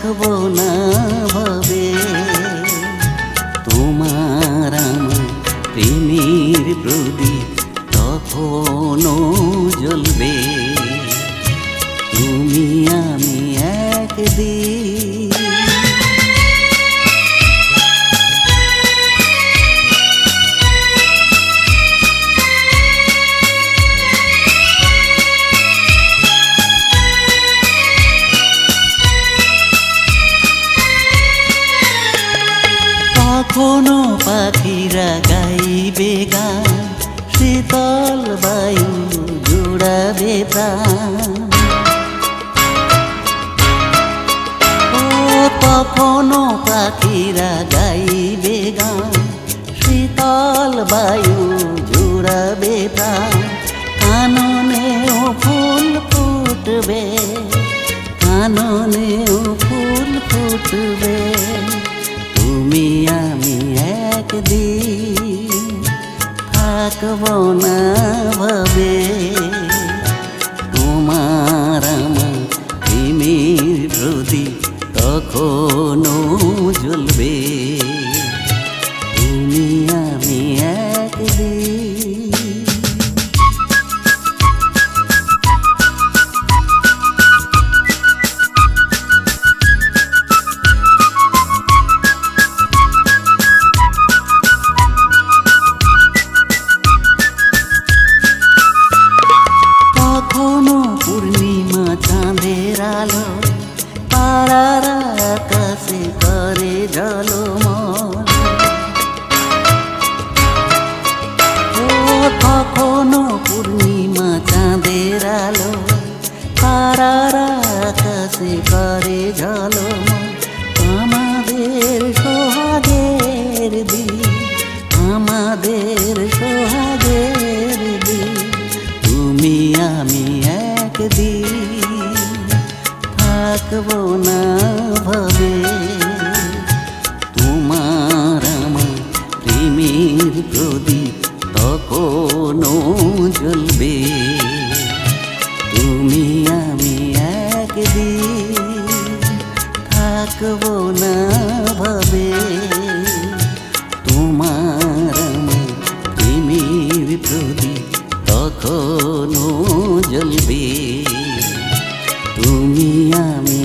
থাকবো না ভাবে তোমার আমার প্রেমের প্রদীপ তখনও জ্বলবে। তুমি আমি একদিন কখনো পাখিরা গাইবে গান, শীতল বায়ু জুড়াবে প্রাণ। ও কখনো পাখিরা গাইবে গান, শীতল বায়ু জুড়াবে প্রাণ। কাননেও ফুল ফুটবে, কাননেও ফুল ফুটবে। তুমি আমি একদিন থাকবো না ভাবে তোমার আমার প্রেমের প্রদীপ তখনও জ্বলবে। তুমি আমি একদিন পূর্ণিমা চাঁদের আলো পাড়ার আকাশে করে ঝলমল। ও কখনো পূর্ণিমা চাঁদের আলো পাড়ার আকাশে করে ঝলমল। আমাদের সোহাগের দিন, আমাদের সোহাগের দিন। তুমি আমি একদিন থাকবো না ভাবে তোমার আমার প্রেমের প্রদীপ তখনও জ্বলবে। তুমি আমি একদিন থাকবো না ভাবে তোমার আমার প্রেমের প্রদীপ তখনও জ্বলবে। তুমি আমি